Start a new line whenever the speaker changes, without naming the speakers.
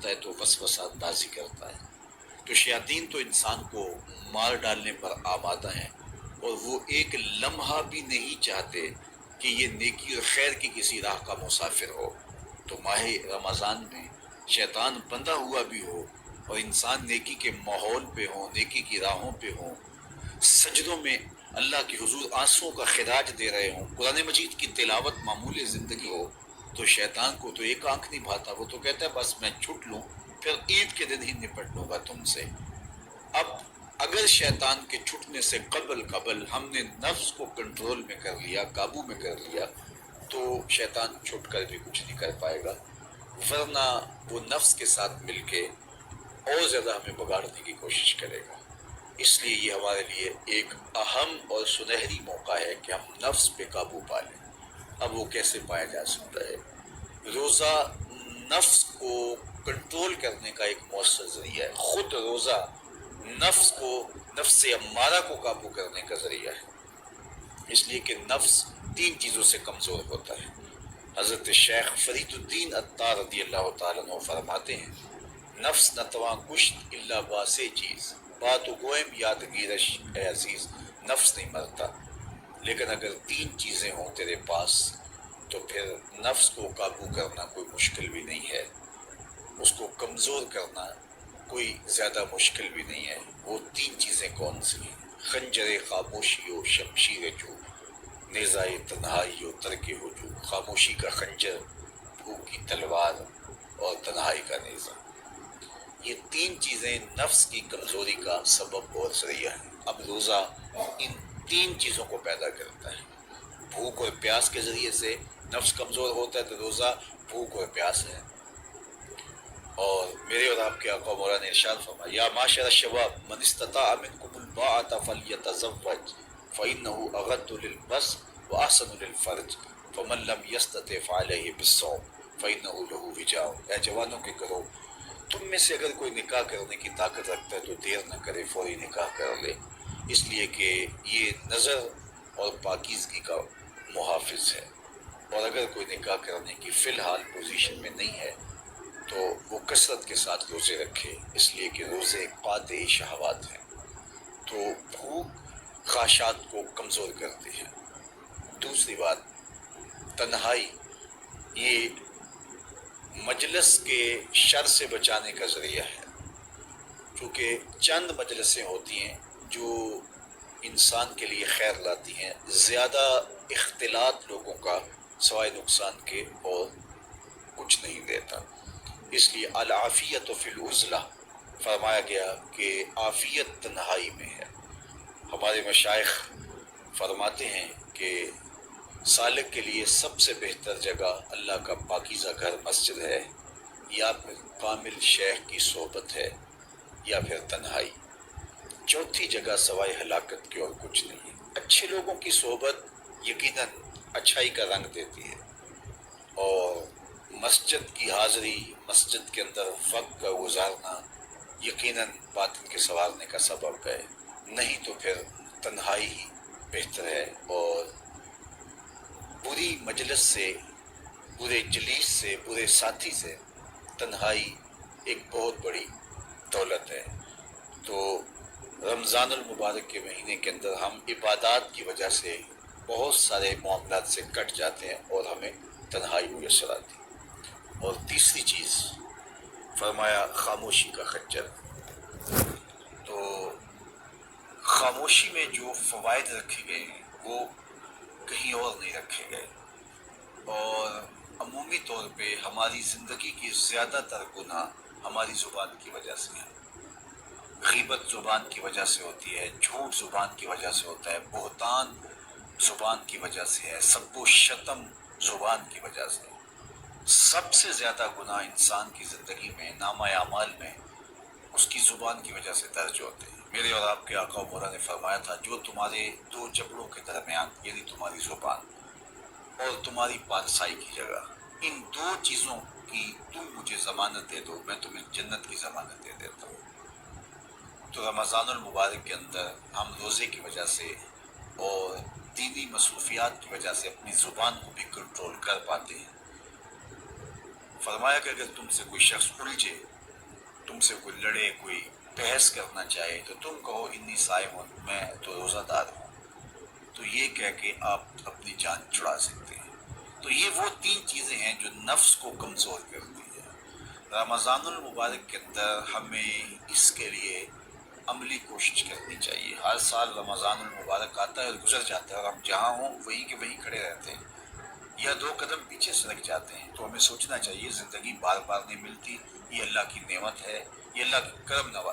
ہے تو وسوسہ اندازی کرتا ہے۔ تو شیاطین تو انسان کو مار ڈالنے پر آمادہ ہیں، اور وہ ایک لمحہ بھی نہیں چاہتے کہ یہ نیکی اور خیر کی کسی راہ کا مسافر ہو۔ تو ماہ رمضان میں شیطان بندھا ہوا بھی ہو اور انسان نیکی کے ماحول پہ ہوں، نیکی کی راہوں پہ ہوں، سجدوں میں اللہ کے حضور آنسوں کا خراج دے رہے ہوں، قرآن مجید کی تلاوت معمول زندگی ہو، تو شیطان کو تو ایک آنکھ نہیں بھاتا، وہ تو کہتا ہے بس میں چھٹ لوں، پھر عید کے دن ہی نپٹ لوں گا تم سے۔ اب اگر شیطان کے چھٹنے سے قبل ہم نے نفس کو کنٹرول میں کر لیا، قابو میں کر لیا، تو شیطان چھٹ کر بھی کچھ نہیں کر پائے گا، ورنہ وہ نفس کے ساتھ مل کے اور زیادہ ہمیں بگاڑنے کی کوشش کرے گا۔ اس لیے یہ ہمارے لیے ایک اہم اور سنہری موقع ہے کہ ہم نفس پہ قابو پا لیں۔ اب وہ کیسے پایا جا سکتا ہے؟ روزہ نفس کو کنٹرول کرنے کا ایک مؤثر ذریعہ ہے۔ خود روزہ نفس امارہ کو قابو کرنے کا ذریعہ ہے، اس لیے کہ نفس 3 چیزوں سے کمزور ہوتا ہے۔ حضرت شیخ فرید الدین عطار رضی اللہ تعالیٰ عنہ فرماتے ہیں، نفس نتواں کشت اللہ باسے چیز، بات و گویم یادگیرش اے عزیز، نفس نہیں مرتا، لیکن اگر 3 چیزیں ہوں تیرے پاس تو پھر نفس کو قابو کرنا کوئی مشکل بھی نہیں ہے، اس کو کمزور کرنا کوئی زیادہ مشکل بھی نہیں ہے۔ وہ 3 چیزیں کون سی ہیں؟ خنجر خاموشی و شمشیر جو، نیزائے تنہائی و ترک ہجوم، خاموشی کا خنجر، بھوک کی تلوار اور تنہائی کا نیزہ۔ یہ 3 چیزیں نفس کی کمزوری کا سبب اور ذریعہ ہے۔ اب روزہ ان 3 چیزوں کو پیدا کرتا ہے۔ بھوک اور پیاس کے ذریعے سے نفس کمزور ہوتا ہے، تو روزہ بھوک اور پیاس ہے۔ اور میرے اور آپ کے آقا مولانا نے ارشاد فرمایا، یا معاشر الشباب من استطاع منکم الباءۃ فلیتزوج فإنه اغض للبصر واحسن للفرج فمن لم يستطع فعليه بالصوم فإنه له وجاء۔ اے جوانوں کے گروہ، تم میں سے اگر کوئی نکاح کرنے کی طاقت رکھتا ہے تو دیر نہ کرے، فوری نکاح کر لے، اس لیے کہ یہ نظر اور پاکیزگی کا محافظ ہے۔ اور اگر کوئی نکاح کرنے کی فی الحال پوزیشن میں نہیں ہے تو وہ کثرت کے ساتھ روزے رکھے، اس لیے کہ روزے قاطع شہوات ہیں۔ تو بھوک خواہشات کو کمزور کرتی ہے۔ دوسری بات، تنہائی، یہ مجلس کے شر سے بچانے کا ذریعہ ہے، کیونکہ چند مجلسیں ہوتی ہیں جو انسان کے لیے خیر لاتی ہیں، زیادہ اختلاط لوگوں کا سوائے نقصان کے اور کچھ نہیں دیتا۔ اس لیے العافیت فی العزلہ فرمایا گیا کہ عافیت تنہائی میں ہے۔ ہمارے مشائخ فرماتے ہیں کہ سالک کے لیے سب سے بہتر جگہ اللہ کا پاکیزہ گھر مسجد ہے، یا پھر کامل شیخ کی صحبت ہے، یا پھر تنہائی۔ چوتھی جگہ سوائے ہلاکت کے اور کچھ نہیں ہے۔ اچھے لوگوں کی صحبت یقیناً اچھائی کا رنگ دیتی ہے، اور مسجد کی حاضری، مسجد کے اندر وقت کا گزارنا یقیناً باطن کے سنوارنے کا سبب ہے، نہیں تو پھر تنہائی ہی بہتر ہے۔ اور بری مجلس سے، برے جلیس سے، برے ساتھی سے تنہائی ایک بہت بڑی دولت ہے۔ تو رمضان المبارک کے مہینے کے اندر ہم عبادات کی وجہ سے بہت سارے معاملات سے کٹ جاتے ہیں اور ہمیں تنہائی میسر آتی ہے۔ اور تیسری چیز فرمایا خاموشی کا خنجر۔ تو خاموشی میں جو فوائد رکھے گئے ہیں وہ کہیں اور نہیں رکھے گئے، اور عمومی طور پہ ہماری زندگی کی زیادہ تر گناہ ہماری زبان کی وجہ سے ہیں۔ غیبت زبان کی وجہ سے ہوتی ہے، جھوٹ زبان کی وجہ سے ہوتا ہے، بہتان زبان کی وجہ سے ہے، سب و شتم زبان کی وجہ سے ہے۔ سب سے زیادہ گناہ انسان کی زندگی میں، نامہ اعمال میں، اس کی زبان کی وجہ سے درج ہوتے ہیں۔ میرے اور آپ کے آقا مولا نے فرمایا تھا، جو تمہارے 2 جبڑوں کے درمیان، یعنی تمہاری زبان اور تمہاری پارسائی کی جگہ، ان 2 چیزوں کی تم مجھے ضمانت دے دو، میں تمہیں جنت کی ضمانت دے دیتا ہوں۔ تو رمضان المبارک کے اندر ہم روزے کی وجہ سے اور دینی مصروفیات کی وجہ سے اپنی زبان کو بھی کنٹرول کر پاتے ہیں۔ فرمایا کہ اگر تم سے کوئی شخص الجھے تم سے کوئی لڑے، کوئی بحث کرنا چاہے تو تم کہو انی صائم، میں تو روزہ دار ہوں، تو یہ کہہ کے آپ اپنی جان چھڑا سکتے ہیں۔ تو یہ وہ تین چیزیں ہیں جو نفس کو کمزور کرتی ہیں۔ رمضان المبارک کے اندر ہمیں اس کے لیے عملی کوشش کرنی چاہیے۔ ہر سال رمضان المبارک آتا ہے اور گزر جاتا ہے اور ہم جہاں ہوں وہیں کے وہیں کھڑے رہتے ہیں یا دو قدم پیچھے سرک جاتے ہیں۔ تو ہمیں سوچنا چاہیے زندگی بار بار نہیں ملتی، یہ اللہ کی نعمت ہے، یہ اللہ کی کرم نوازی